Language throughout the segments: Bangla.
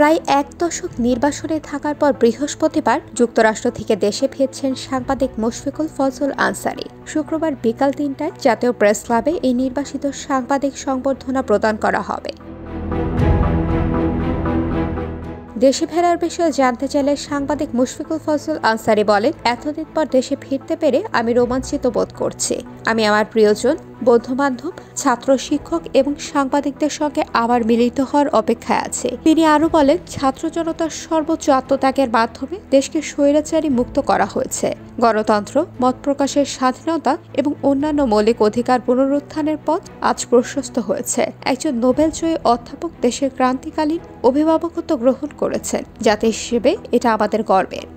প্রায় এক দশক নির্বাসনে থাকার পর বৃহস্পতিবার যুক্তরাষ্ট্র থেকে দেশে ফিরছেন সাংবাদিক মুশফিকুল ফজল আনসারী। শুক্রবার বিকাল ৩টায় জাতীয় প্রেস ক্লাবে এই নির্বাসিত সাংবাদিক সংবর্ধনা প্রদান করা হবে। দেশে ফেরার বিষয়ে জানতে চাইলে সাংবাদিক মুশফিকুল ফজল আনসারী বলেন, এতদিন পর দেশে ফিরতে পেরে আমি রোমাঞ্চিত বোধ করছি। আমি আমার প্রিয়জন, বন্ধুবান্ধব, ছাত্র, শিক্ষক এবং সাংবাদিকদের সঙ্গে আবার মিলিত হওয়ার অপেক্ষায় আছে। তিনি আরও বলেন, ছাত্র জনতার সর্বোচ্চ আত্মত্যাগের মাধ্যমে দেশকে স্বৈরাচারী মুক্ত করা হয়েছে। গণতন্ত্র, মত প্রকাশের স্বাধীনতা এবং অন্যান্য মৌলিক অধিকার পুনরুত্থানের পথ আজ প্রশস্ত হয়েছে। একজন নোবেলজয়ী অধ্যাপক দেশের ক্রান্তিকালীন অভিভাবকত্ব গ্রহণ করেছেন। জাতি হিসেবে এটা আমাদের গর্বের।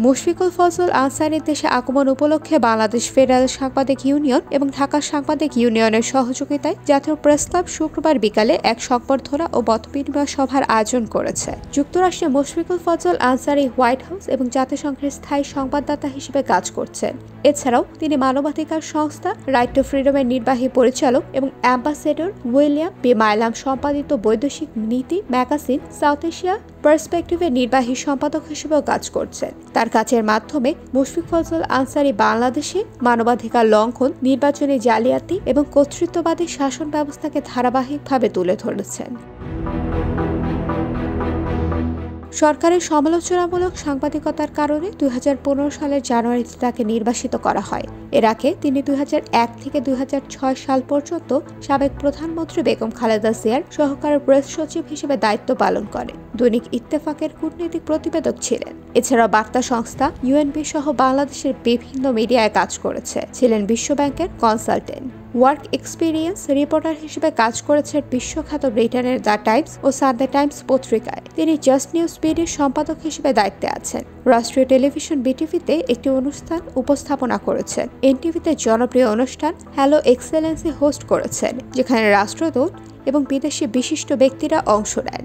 মুশফিকুল ফজল আনসারীর দেশে আগমন উপলক্ষে বাংলাদেশ ফেডারেল সাংবাদিক ইউনিয়ন এবং ঢাকা সাংবাদিক ইউনিয়নের সহযোগিতায় জাতীয় প্রেস ক্লাব শুক্রবার বিকালে এক সংবর্ধনা ও মতবিনিময় সভার আয়োজন করেছে। যুক্তরাষ্ট্রে মুশফিকুল ফজল আনসারী হোয়াইট হাউস এবং জাতিসংঘের স্থায়ী সংবাদদাতা হিসেবে কাজ করছেন। এছাড়াও তিনি মানবাধিকার সংস্থা রাইট টু ফ্রিডমের নির্বাহী পরিচালক এবং অ্যাম্বাসেডর উইলিয়াম বি মাইলাম সম্পাদিত বৈদেশিক নীতি ম্যাগাজিন সাউথ এশিয়া পার্সপেক্টিভের নির্বাহী সম্পাদক হিসেবেও কাজ করছেন। তার কাজের মাধ্যমে মুশফিক ফজল আনসারী বাংলাদেশে মানবাধিকার লঙ্ঘন, নির্বাচনী জালিয়াতি এবং কর্তৃত্ববাদী শাসন ব্যবস্থাকে ধারাবাহিকভাবে তুলে ধরেছেন। সরকারের সমালোচনামূলক সাংবাদিকতার কারণে ২০১৫ সালের জানুয়ারিতে তাকে নির্বাসিত করা হয়। এর আগে তিনি ২০০১ থেকে ২০০৬ সাল পর্যন্ত সাবেক প্রধানমন্ত্রী বেগম খালেদা জিয়ার সহকারী প্রেস সচিব হিসেবে দায়িত্ব পালন করেন। দৈনিক ইত্তেফাকের কূটনৈতিক প্রতিবেদক ছিলেন। এছাড়াও বার্তা সংস্থা ইউএনবি সহ বাংলাদেশের বিভিন্ন মিডিয়ায় কাজ করেছে। ছিলেন বিশ্বব্যাংকের কনসালটেন্ট। ওয়ার্ক এক্সপিরিয়েন্স রিপোর্টার হিসেবে কাজ করেছেন বিশ্বখ্যাত ব্রিটেনের দ্য টাইমস ও সানডে টাইমস পত্রিকায়। তিনি জাস্ট নিউজ বিডির সম্পাদক হিসেবে দায়িত্বে আছেন। রাষ্ট্রীয় টেলিভিশন বিটিভিতে একটি অনুষ্ঠান উপস্থাপনা করেছেন। এনটিভিতে জনপ্রিয় অনুষ্ঠান হ্যালো এক্সেলেন্সি হোস্ট করেছেন, যেখানে রাষ্ট্রদূত এবং বিদেশি বিশিষ্ট ব্যক্তিরা অংশ নেন।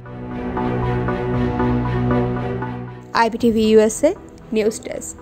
IBTV USA news desk.